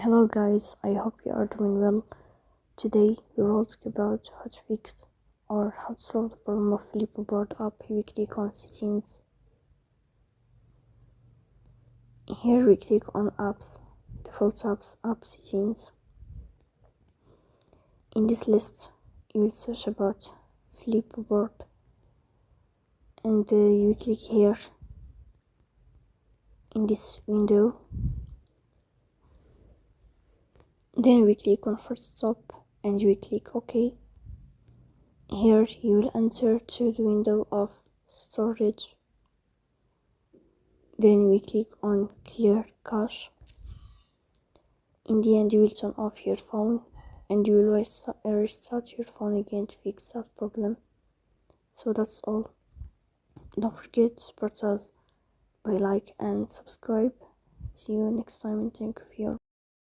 Hello guys, I hope you are doing well. Today we will talk about how to fix or how to solve the problem of Flipboard app. We click on settings. Here we click on apps, default apps, app settings. In this list you will search about Flipboard and you click here in this window. Then we click on first stop and we click OK. Here you will enter to the window of storage. Then we click on clear cache. In the end you will turn off your phone and you will restart your phone again to fix that problem. So that's all. Don't forget to support us by like and subscribe. See you next time and thank you for your